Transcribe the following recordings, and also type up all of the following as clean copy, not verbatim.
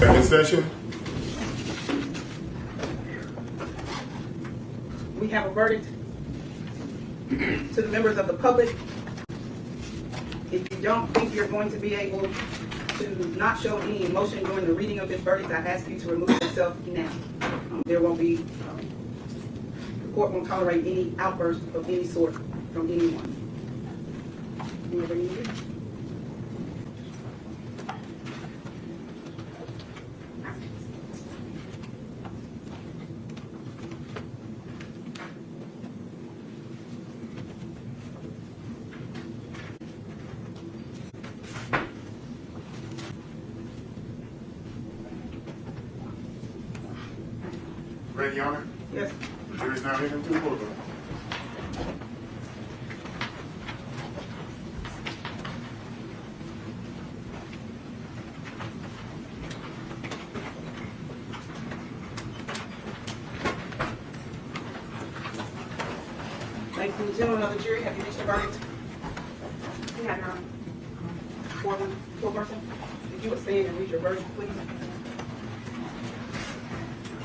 Second session. We have a verdict to the members of the public. If you don't think you're going to be able to not show any emotion during the reading of this verdict, I ask you to remove yourself now. There won't be, the court won't tolerate any outburst of any sort from anyone. Whoever you need. Ready, Your Honor? Yes. The jury is now heading to the courtroom. Ladies and gentlemen of the jury, have you reached a verdict? We have none. Four person? If you would stand and read your verdict, please.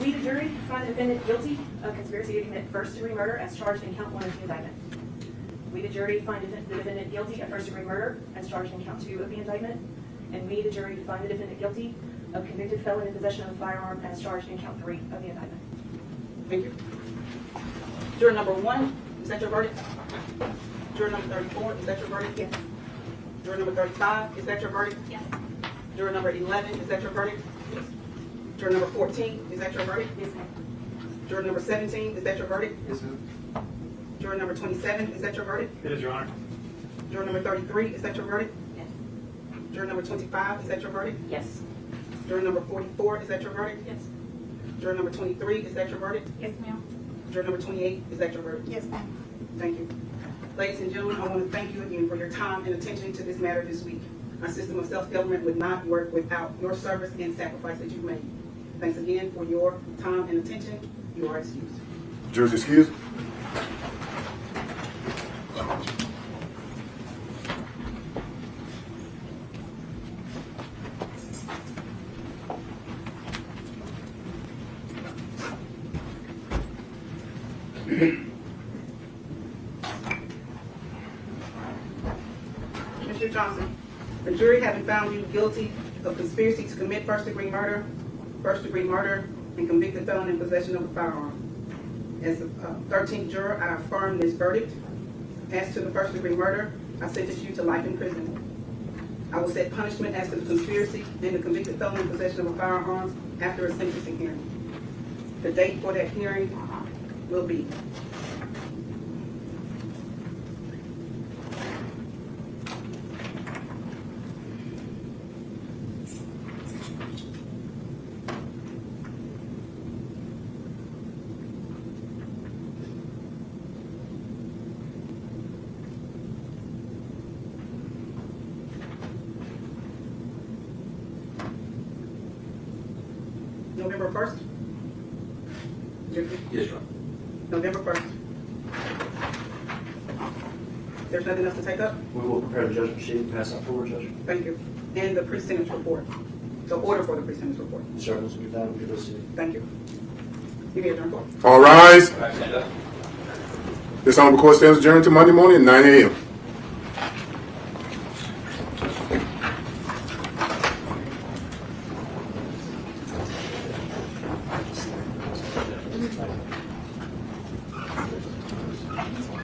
We, the jury, find the defendant guilty of conspiracy to commit first-degree murder as charged in count 1 of the indictment. We, the jury, find the defendant guilty of first-degree murder as charged in count 2 of the indictment. And we, the jury, find the defendant guilty of convicted felon in possession of a firearm as charged in count 3 of the indictment. Thank you. Juror number 1, is that your verdict? Juror number 34, is that your verdict? Yes. Juror number 35, is that your verdict? Yes. Juror number 11, is that your verdict? Yes. Juror number 14, is that your verdict? Yes, ma'am. Juror number 17, is that your verdict? Yes, ma'am. Juror number 27, is that your verdict? It is, Your Honor. Juror number 33, is that your verdict? Yes. Juror number 25, is that your verdict? Yes. Juror number 44, is that your verdict? Yes. Juror number 23, is that your verdict? Yes, ma'am. Juror number 28, is that your verdict? Yes, ma'am. Thank you. Ladies and gentlemen, I want to thank you again for your time and attention to this matter this week. Our system of self-government would not work without your service and sacrifice that you've made. Thanks again for your time and attention. You are excused. Jurors excused. Mr. Johnson, the jury having found you guilty of conspiracy to commit first-degree murder, and convicted felon in possession of a firearm. As the 13th juror, I affirm this verdict. As to the first-degree murder, I sentence you to life in prison. I will set punishment as to the conspiracy and the convicted felon in possession of a firearm after a sentencing hearing. The date for that hearing will be November 1st? Yes, Your Honor. November 1st. There's nothing else to take up? We will prepare the judgment sheet and pass that forward, Judge. Thank you. And the pre-sentence report. The order for the pre-sentence report. Sir, once we get that, we'll get those to you. Thank you. You may adjourn court. All rise. This honorable court stands adjourned to Monday morning at 9 a.m.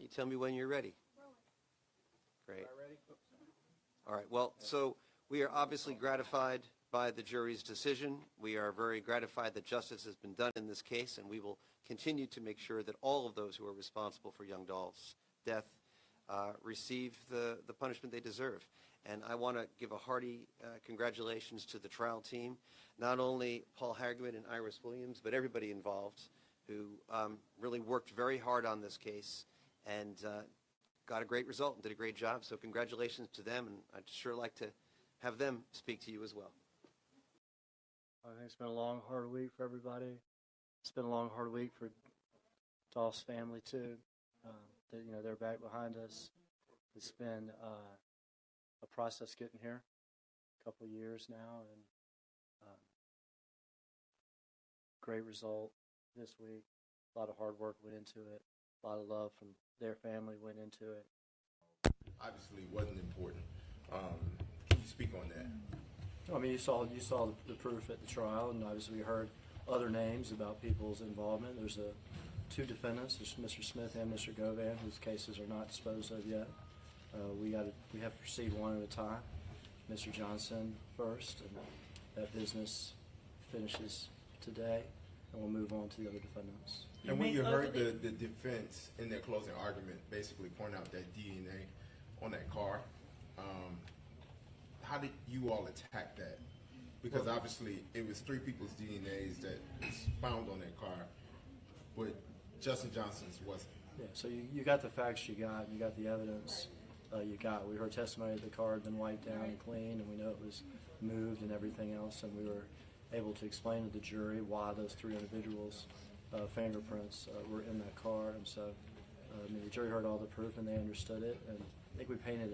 You tell me when you're ready. Great. All right. Well, so we are obviously gratified by the jury's decision. We are very gratified that justice has been done in this case, and we will continue to make sure that all of those who are responsible for Young Dolph's death receive the punishment they deserve. And I want to give a hearty congratulations to the trial team, not only Paul Hagerman and Iris Williams, but everybody involved who really worked very hard on this case and got a great result and did a great job. So congratulations to them, and I'd sure like to have them speak to you as well. I think it's been a long, hard week for everybody. It's been a long, hard week for Dolph's family too. They're back behind us. It's been a process getting here, a couple of years now, and great result this week. A lot of hard work went into it. A lot of love from their family went into it. Obviously wasn't important. Can you speak on that? I mean, you saw the proof at the trial, and obviously we heard other names about people's involvement. There's two defendants, there's Mr. Smith and Mr. Govan, whose cases are not disposed of yet. We have to proceed one at a time. Mr. Johnson first, and that business finishes today, and we'll move on to the other defendants. And when you heard the defense in their closing argument basically point out that DNA on that car, how did you all attack that? Because obviously it was three people's DNAs that was found on that car, but Justin Johnson's wasn't. Yeah, so you got the facts you got, and you got the evidence you got. We heard testimony that the car had been wiped down and cleaned, and we know it was moved and everything else, and we were able to explain to the jury why those three individuals' fingerprints were in that car. And so I mean, the jury heard all the proof and they understood it, and I think we painted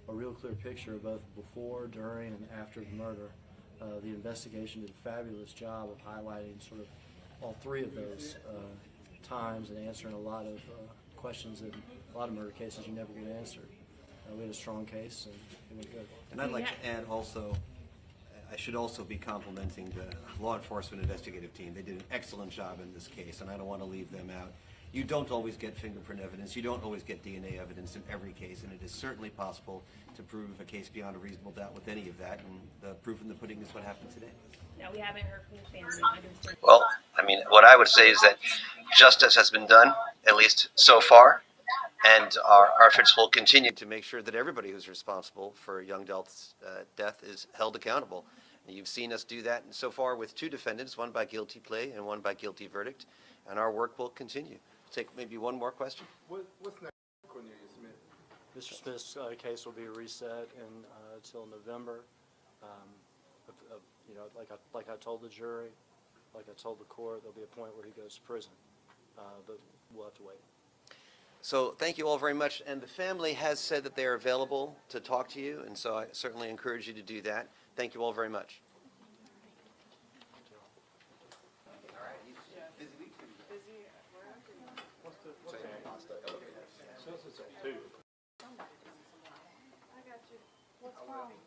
a real clear picture of both before, during, and after the murder. The investigation did a fabulous job of highlighting sort of all three of those times and answering a lot of questions that a lot of murder cases you never get answered. We had a strong case, and it went good. And I'd like to add also, I should also be complimenting the law enforcement investigative team. They did an excellent job in this case, and I don't want to leave them out. You don't always get fingerprint evidence. You don't always get DNA evidence in every case, and it is certainly possible to prove a case beyond a reasonable doubt with any of that, and the proof in the pudding is what happened today. No, we haven't heard from the family. Understood. Well, I mean, what I would say is that justice has been done, at least so far, and our efforts will continue to make sure that everybody who's responsible for Young Dolph's death is held accountable. And you've seen us do that so far with two defendants, one by guilty plea and one by guilty verdict, and our work will continue. Take maybe one more question. What's next for Cornelius Smith? Mr. Smith's case will be reset until November. You know, like I told the jury, like I told the court, there'll be a point where he goes to prison, but we'll have to wait. So thank you all very much, and the family has said that they are available to talk to you, and so I certainly encourage you to do that. Thank you all very much.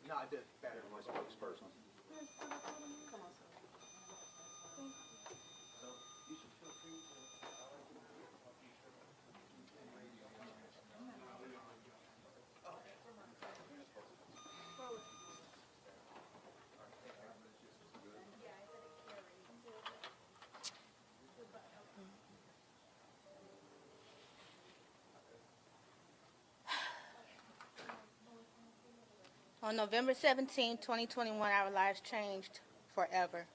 No, I did better than my spokesperson. On November 17, 2021, our lives changed forever.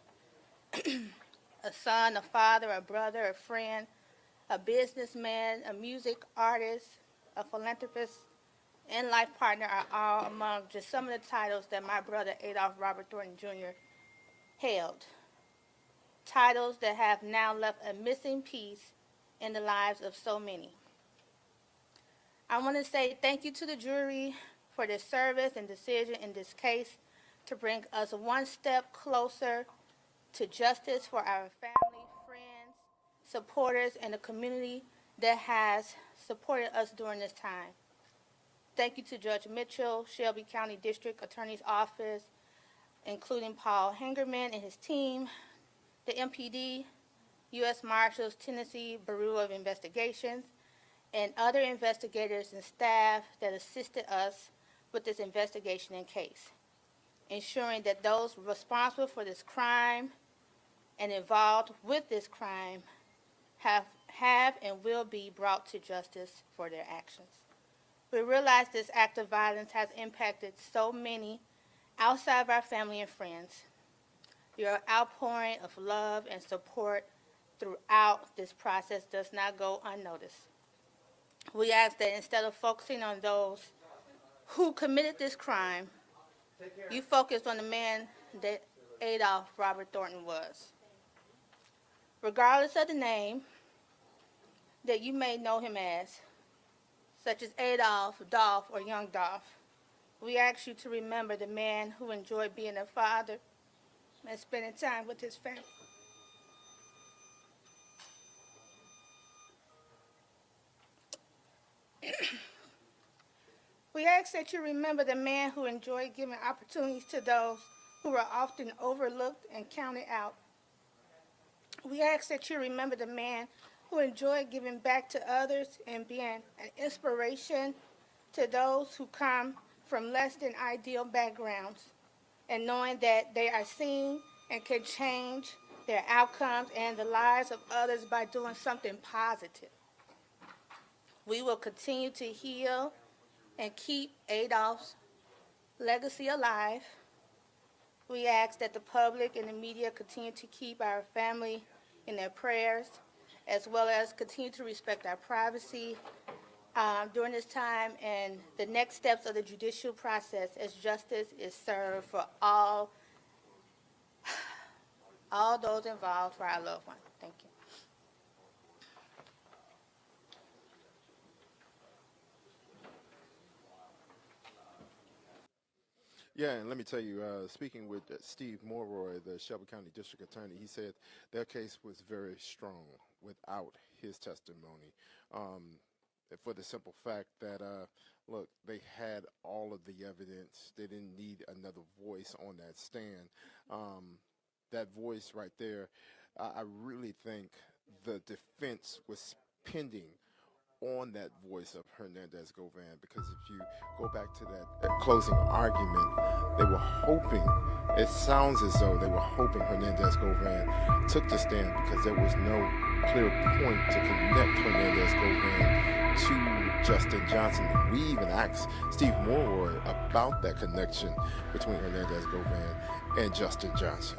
A son, a father, a brother, a friend, a businessman, a music artist, a philanthropist, and life partner are all among just some of the titles that my brother Adolph Robert Thornton Jr. held. Titles that have now left a missing piece in the lives of so many. I want to say thank you to the jury for their service and decision in this case to bring us one step closer to justice for our family, friends, supporters, and the community that has supported us during this time. Thank you to Judge Mitchell, Shelby County District Attorney's Office, including Paul Hangerman and his team, the MPD, U.S. Marshals, Tennessee Bureau of Investigations, and other investigators and staff that assisted us with this investigation and case, ensuring that those responsible for this crime and involved with this crime have and will be brought to justice for their actions. We realize this act of violence has impacted so many outside of our family and friends. Your outpouring of love and support throughout this process does not go unnoticed. We ask that instead of focusing on those who committed this crime, you focus on the man that Adolph Robert Thornton was. Regardless of the name that you may know him as, such as Adolph, Dolph, or Young Dolph, we ask you to remember the man who enjoyed being a father and spending time with his family. We ask that you remember the man who enjoyed giving opportunities to those who were often overlooked and counted out. We ask that you remember the man who enjoyed giving back to others and being an inspiration to those who come from less than ideal backgrounds, and knowing that they are seen and can change their outcomes and the lives of others by doing something positive. We will continue to heal and keep Adolph's legacy alive. We ask that the public and the media continue to keep our family in their prayers, as well as continue to respect our privacy during this time and the next steps of the judicial process as justice is served for all those involved, for our loved ones. Thank you. Yeah, and let me tell you, speaking with Steve Morroy, the Shelby County District Attorney, he said their case was very strong without his testimony, for the simple fact that, look, they had all of the evidence. They didn't need another voice on that stand. That voice right there, I really think the defense was pending on that voice of Hernandez-Govan, because if you go back to that closing argument, they were hoping, it sounds as though they were hoping Hernandez-Govan took the stand because there was no clear point to connect Hernandez-Govan to Justin Johnson. We even asked Steve Morroy about that connection between Hernandez-Govan and Justin Johnson.